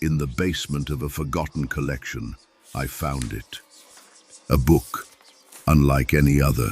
In the basement of a forgotten collection, I found it. A book, unlike any other.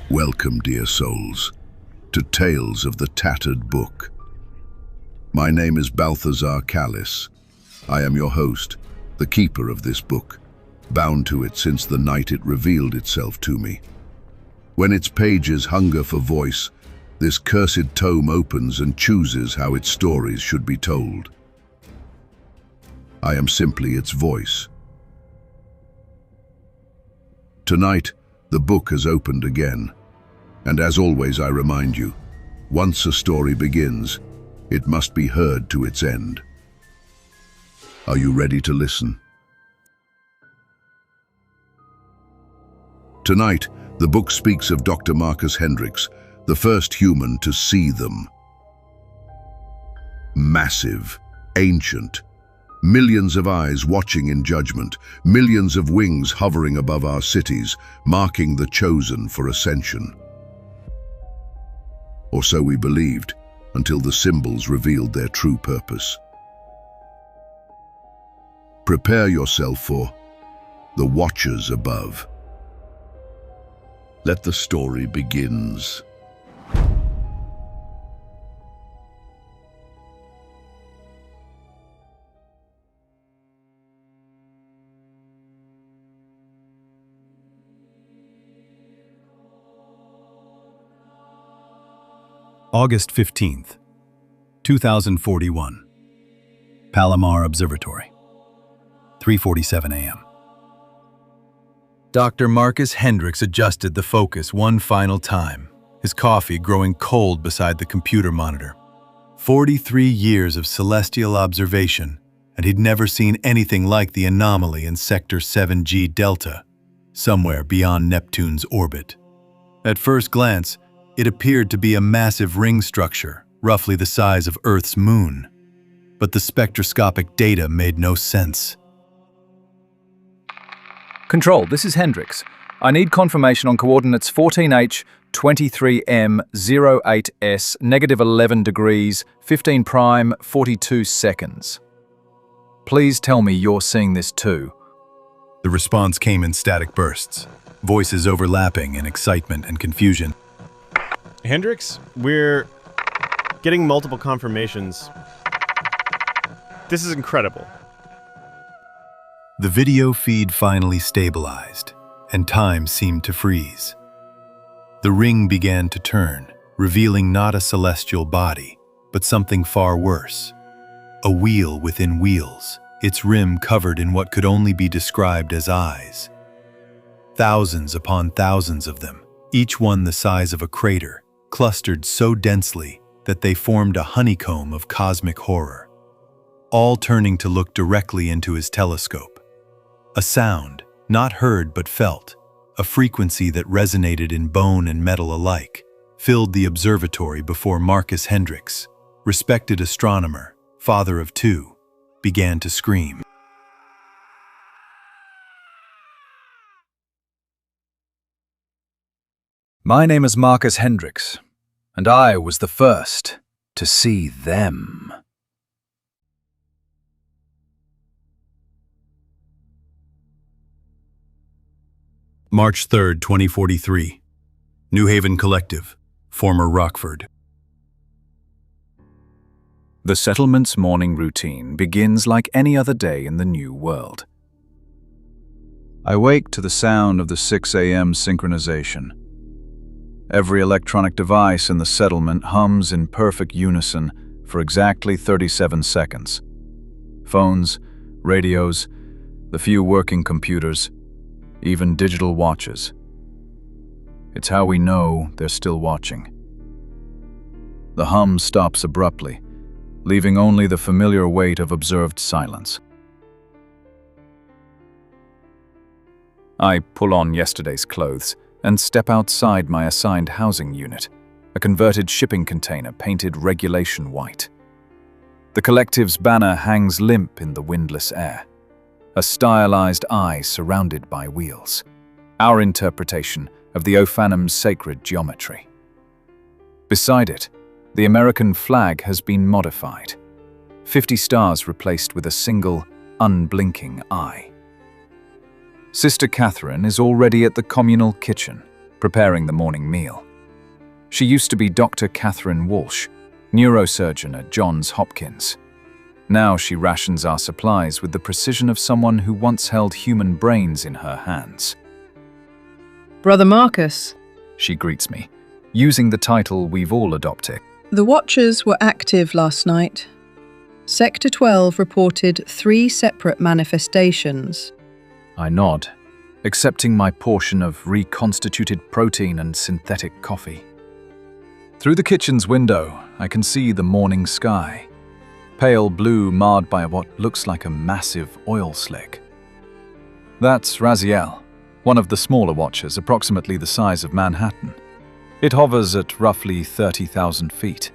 Welcome, dear souls, to Tales of the Tattered Book. My name is Balthazar Callis. I am your host, the keeper of this book, bound to it since the night it revealed itself to me. When its pages hunger for voice, this cursed tome opens and chooses how its stories should be told. I am simply its voice. Tonight, the book has opened again, and as always I remind you, once a story begins, it must be heard to its end. Are you ready to listen? Tonight, the book speaks of Dr. Marcus Hendricks, the first human to see them. Massive, ancient, millions of eyes watching in judgment, millions of wings hovering above our cities, marking the chosen for ascension. Or so we believed, until the symbols revealed their true purpose. Prepare yourself for the Watchers above. Let the story begins. August 15th, 2041. Palomar Observatory, 3:47 a.m. Dr. Marcus Hendricks adjusted the focus one final time, his coffee growing cold beside the computer monitor. 43 years of celestial observation, and he'd never seen anything like the anomaly in Sector 7G Delta, somewhere beyond Neptune's orbit. At first glance, it appeared to be a massive ring structure, roughly the size of Earth's moon. But the spectroscopic data made no sense. Control, this is Hendricks. I need confirmation on coordinates 14H, 23M, 08S, -11 degrees, 15 prime, 42 seconds. Please tell me you're seeing this too. The response came in static bursts, voices overlapping in excitement and confusion. Hendricks, we're getting multiple confirmations. This is incredible. The video feed finally stabilized, and time seemed to freeze. The ring began to turn, revealing not a celestial body, but something far worse. A wheel within wheels, its rim covered in what could only be described as eyes. Thousands upon thousands of them, each one the size of a crater, clustered so densely that they formed a honeycomb of cosmic horror, all turning to look directly into his telescope. A sound, not heard but felt, a frequency that resonated in bone and metal alike, filled the observatory before Marcus Hendricks, respected astronomer, father of two, began to scream. My name is Marcus Hendricks, and I was the first to see them. March 3rd, 2043. New Haven Collective, former Rockford. The settlement's morning routine begins like any other day in the New World. I wake to the sound of the 6 a.m. synchronization. Every electronic device in the settlement hums in perfect unison for exactly 37 seconds. Phones, radios, the few working computers, even digital watches. It's how we know they're still watching. The hum stops abruptly, leaving only the familiar weight of observed silence. I pull on yesterday's clothes and step outside my assigned housing unit, a converted shipping container painted regulation white. The collective's banner hangs limp in the windless air, a stylized eye surrounded by wheels. Our interpretation of the Ophanum's sacred geometry. Beside it, the American flag has been modified. 50 stars replaced with a single, unblinking eye. Sister Catherine is already at the communal kitchen, preparing the morning meal. She used to be Dr. Catherine Walsh, neurosurgeon at Johns Hopkins. Now she rations our supplies with the precision of someone who once held human brains in her hands. Brother Marcus, She greets me, using the title we've all adopted. the Watchers were active last night. Sector 12 reported 3 separate manifestations. I nod, accepting my portion of reconstituted protein and synthetic coffee. Through the kitchen's window, I can see the morning sky, pale blue marred by what looks like a massive oil slick. That's Raziel, one of the smaller watchers, approximately the size of Manhattan. It hovers at roughly 30,000 feet.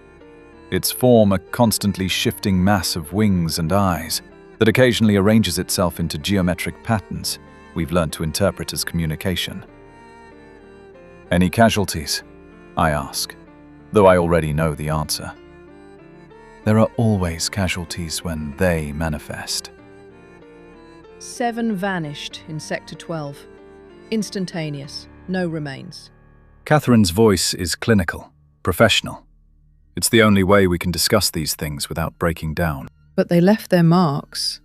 Its form a constantly shifting mass of wings and eyes that occasionally arranges itself into geometric patterns we've learned to interpret as communication. Any casualties? I ask, though I already know the answer. There are always casualties when they manifest. 7 vanished in Sector 12. Instantaneous, no remains. Catherine's voice is clinical, professional. It's the only way we can discuss these things without breaking down. But they left their marks.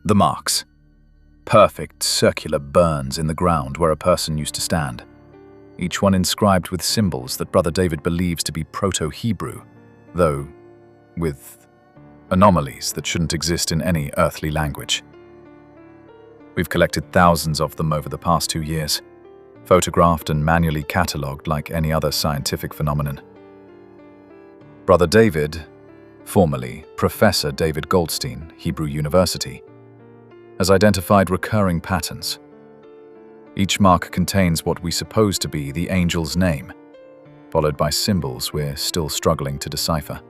The marks. Perfect circular burns in the ground where a person used to stand. Each one inscribed with symbols that Brother David believes to be Proto-Hebrew, though with anomalies that shouldn't exist in any earthly language. We've collected thousands of them over the past 2 years, photographed and manually catalogued like any other scientific phenomenon. Brother David, formerly Professor David Goldstein, Hebrew University, has identified recurring patterns. Each mark contains what we suppose to be the angel's name, followed by symbols we're still struggling to decipher.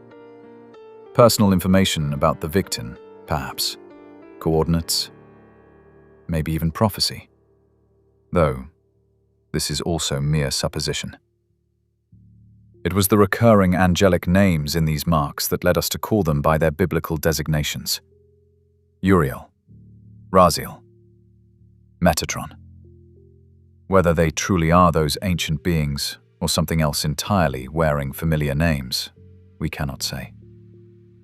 Personal information about the victim, perhaps. Coordinates. Maybe even prophecy. Though, this is also mere supposition. It was the recurring angelic names in these marks that led us to call them by their biblical designations. Uriel, Raziel, Metatron. Whether they truly are those ancient beings or something else entirely wearing familiar names, we cannot say.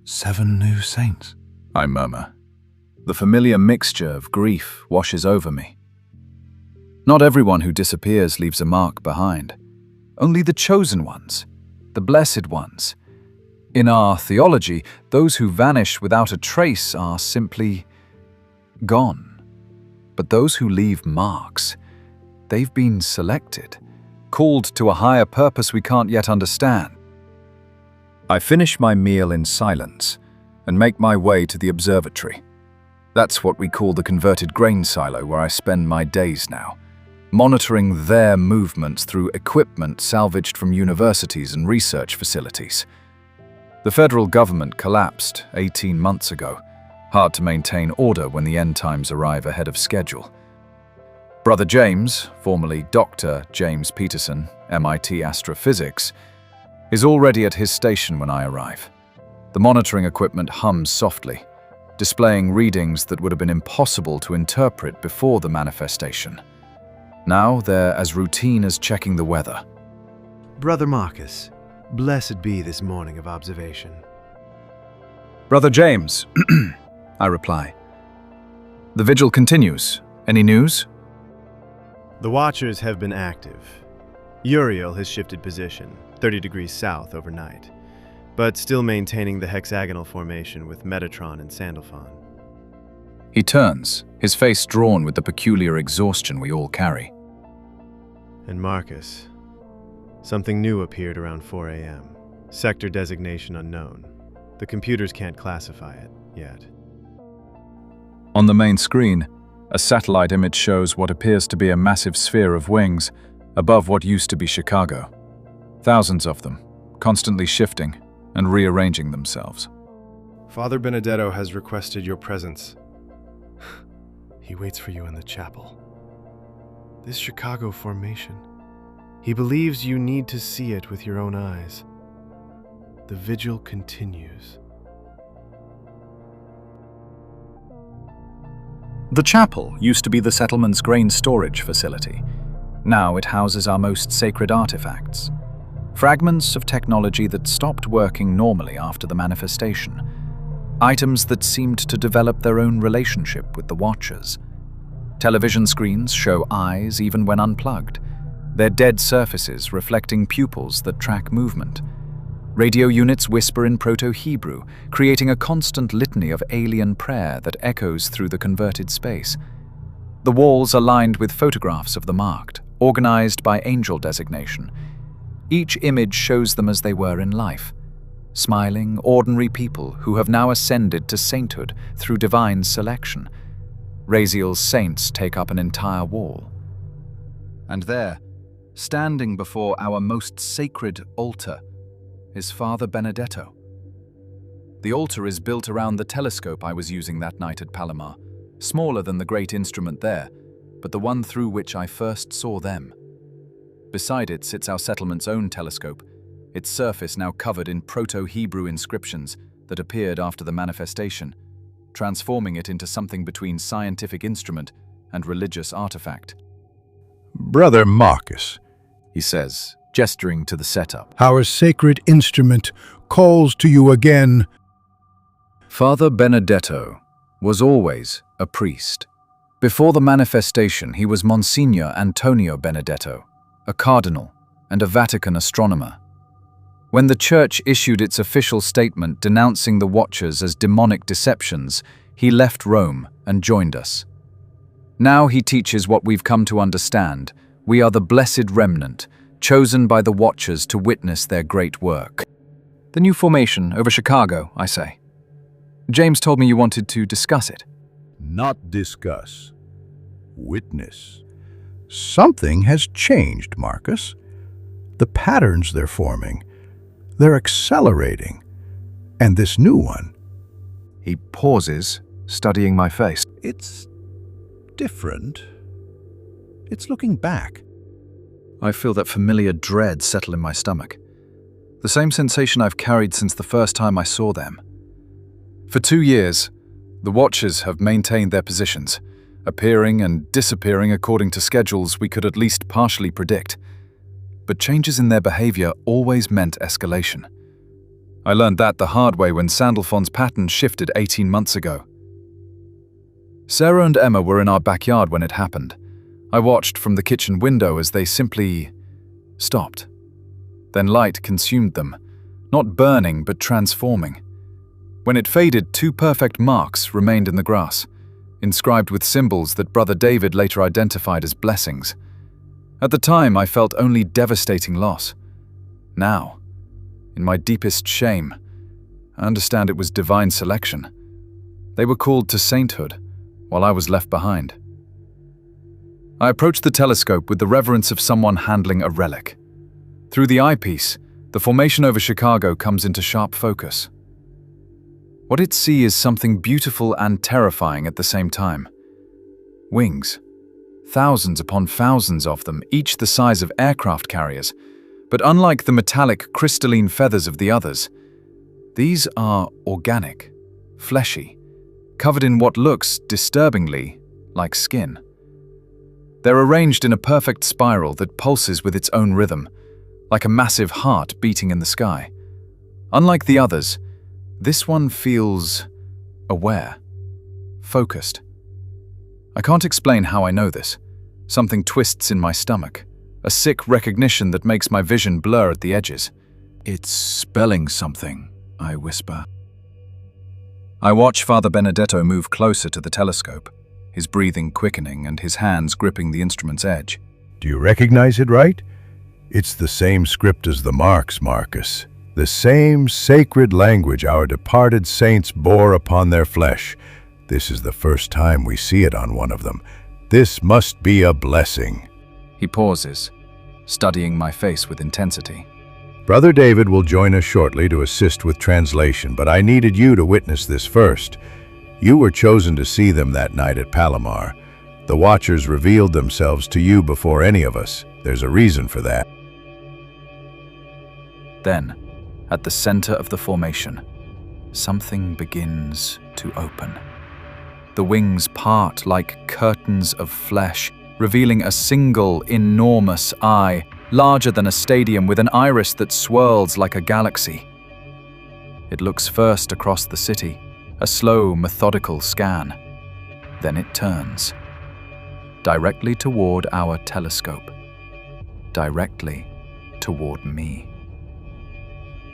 7 new saints. I murmur. The familiar mixture of grief washes over me. Not everyone who disappears leaves a mark behind. Only the chosen ones, the blessed ones. In our theology, those who vanish without a trace are simply gone. But those who leave marks, they've been selected, called to a higher purpose we can't yet understand. I finish my meal in silence and make my way to the observatory. That's what we call the converted grain silo where I spend my days now, monitoring their movements through equipment salvaged from universities and research facilities. The federal government collapsed 18 months ago. Hard to maintain order when the end times arrive ahead of schedule. Brother James, formerly Dr. James Peterson, MIT Astrophysics, is already at his station when I arrive. The monitoring equipment hums softly, displaying readings that would have been impossible to interpret before the manifestation. Now they're as routine as checking the weather. Brother Marcus, blessed be this morning of observation. Brother James, I reply. The vigil continues. Any news? The Watchers have been active. Uriel has shifted position, 30 degrees south overnight, but still maintaining the hexagonal formation with Metatron and Sandalphon. He turns, his face drawn with the peculiar exhaustion we all carry. And Marcus, something new appeared around 4 a.m. Sector designation unknown. The computers can't classify it yet. On the main screen, a satellite image shows what appears to be a massive sphere of wings above what used to be Chicago. Thousands of them, constantly shifting and rearranging themselves. Father Benedetto has requested your presence. He waits for you in the chapel. This Chicago formation. He believes you need to see it with your own eyes. The vigil continues. The chapel used to be the settlement's grain storage facility. Now it houses our most sacred artifacts. Fragments of technology that stopped working normally after the manifestation. Items that seemed to develop their own relationship with the Watchers. Television screens show eyes even when unplugged, their dead surfaces reflecting pupils that track movement. Radio units whisper in Proto-Hebrew, creating a constant litany of alien prayer that echoes through the converted space. The walls are lined with photographs of the marked, organized by angel designation. Each image shows them as they were in life. Smiling, ordinary people who have now ascended to sainthood through divine selection. Raziel's saints take up an entire wall. And there, standing before our most sacred altar, is Father Benedetto. The altar is built around the telescope I was using that night at Palomar, smaller than the great instrument there, but the one through which I first saw them. Beside it sits our settlement's own telescope, its surface now covered in Proto-Hebrew inscriptions that appeared after the manifestation, transforming it into something between scientific instrument and religious artifact. Brother Marcus, He says, gesturing to the setup. our sacred instrument calls to you again. Father Benedetto was always a priest. Before the manifestation, he was Monsignor Antonio Benedetto, a cardinal and a Vatican astronomer. When the Church issued its official statement denouncing the Watchers as demonic deceptions, he left Rome and joined us. Now he teaches what we've come to understand. We are the blessed remnant, chosen by the Watchers to witness their great work. The new formation over Chicago, I say. James told me you wanted to discuss it. Not discuss. Witness. Something has changed, Marcus. The patterns they're forming, they're accelerating. And this new one, He pauses, studying my face. it's different. It's looking back. I feel that familiar dread settle in my stomach. The same sensation I've carried since the first time I saw them. For 2 years, the Watchers have maintained their positions, appearing and disappearing according to schedules we could at least partially predict. But changes in their behavior always meant escalation. I learned that the hard way when Sandalphon's pattern shifted 18 months ago. Sarah and Emma were in our backyard when it happened. I watched from the kitchen window as they simply stopped. Then light consumed them, not burning but transforming. When it faded, 2 perfect marks remained in the grass, inscribed with symbols that Brother David later identified as blessings. At the time, I felt only devastating loss. Now, in my deepest shame, I understand it was divine selection. They were called to sainthood, while I was left behind. I approached the telescope with the reverence of someone handling a relic. Through the eyepiece, the formation over Chicago comes into sharp focus. What it sees is something beautiful and terrifying at the same time. Wings. Thousands upon thousands of them, each the size of aircraft carriers. But unlike the metallic, crystalline feathers of the others, these are organic, fleshy, covered in what looks, disturbingly, like skin. They're arranged in a perfect spiral that pulses with its own rhythm, like a massive heart beating in the sky. Unlike the others, this one feels aware, focused. I can't explain how I know this. Something twists in my stomach, a sick recognition that makes my vision blur at the edges. It's spelling something, I whisper. I watch Father Benedetto move closer to the telescope, his breathing quickening and his hands gripping the instrument's edge. Do you recognize it, right? It's the same script as the marks, Marcus. The same sacred language our departed saints bore upon their flesh. This is the first time we see it on one of them. This must be a blessing. He pauses, studying my face with intensity. Brother David will join us shortly to assist with translation, but I needed you to witness this first. You were chosen to see them that night at Palomar. The Watchers revealed themselves to you before any of us. There's a reason for that. Then, at the center of the formation, something begins to open. The wings part like curtains of flesh, revealing a single enormous eye, larger than a stadium, with an iris that swirls like a galaxy. It looks first across the city, a slow, methodical scan. Then it turns, directly toward our telescope, directly toward me.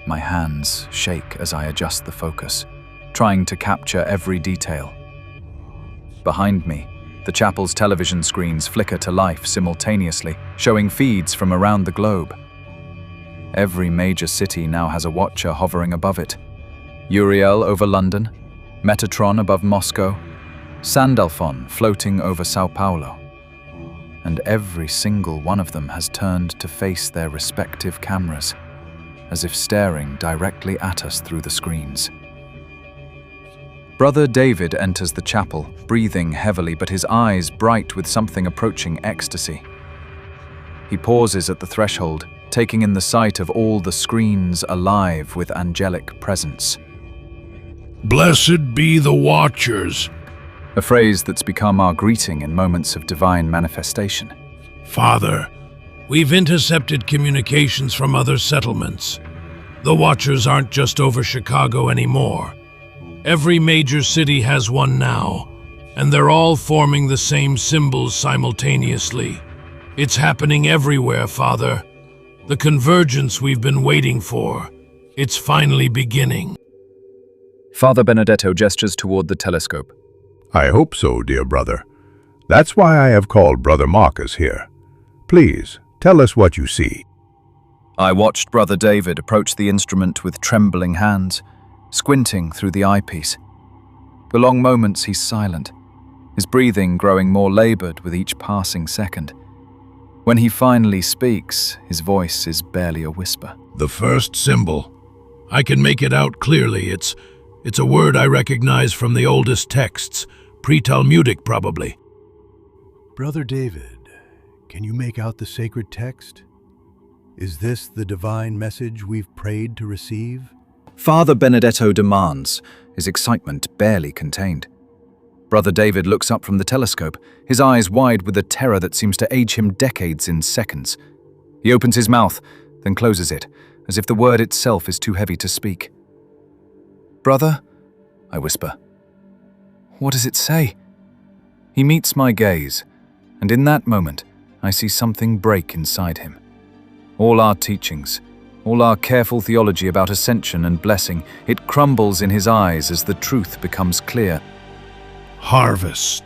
My hands shake as I adjust the focus, trying to capture every detail. Behind me, the chapel's television screens flicker to life simultaneously, showing feeds from around the globe. Every major city now has a watcher hovering above it. Uriel over London, Metatron above Moscow, Sandalphon floating over Sao Paulo. And every single one of them has turned to face their respective cameras, as if staring directly at us through the screens. Brother David enters the chapel, breathing heavily, but his eyes bright with something approaching ecstasy. He pauses at the threshold, taking in the sight of all the screens alive with angelic presence. "Blessed be the Watchers," a phrase that's become our greeting in moments of divine manifestation. "Father, we've intercepted communications from other settlements. The Watchers aren't just over Chicago anymore. Every major city has one now, and they're all forming the same symbols simultaneously. It's happening everywhere, Father. The convergence we've been waiting for. It's finally beginning." Father Benedetto gestures toward the telescope. I hope so, dear brother. That's why I have called Brother Marcus here. Please, tell us what you see. I watched Brother David approach the instrument with trembling hands, squinting through the eyepiece. For long moments he's silent, his breathing growing more labored with each passing second. When he finally speaks, his voice is barely a whisper. "The first symbol. I can make it out clearly. It's a word I recognize from the oldest texts, pre-Talmudic probably." Brother David, can you make out the sacred text? Is this the divine message we've prayed to receive? Father Benedetto demands, his excitement barely contained. Brother David looks up from the telescope, his eyes wide with a terror that seems to age him decades in seconds. He opens his mouth, then closes it, as if the word itself is too heavy to speak. "Brother," I whisper. "What does it say?" He meets my gaze, and in that moment, I see something break inside him. All our teachings, all our careful theology about ascension and blessing, it crumbles in his eyes as the truth becomes clear. "Harvest."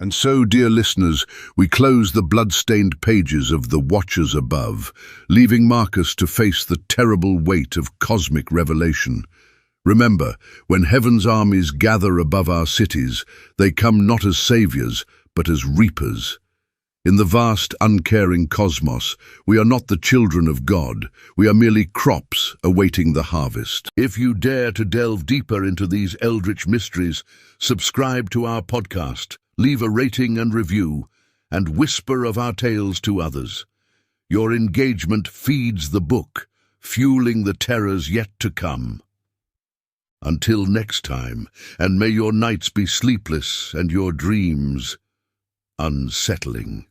And so, dear listeners, we close the blood-stained pages of The Watchers Above, leaving Marcus to face the terrible weight of cosmic revelation. Remember, when heaven's armies gather above our cities, they come not as saviors, but as reapers. In the vast, uncaring cosmos, we are not the children of God. We are merely crops awaiting the harvest. If you dare to delve deeper into these eldritch mysteries, subscribe to our podcast, leave a rating and review, and whisper of our tales to others. Your engagement feeds the book, fueling the terrors yet to come. Until next time, and may your nights be sleepless and your dreams unsettling.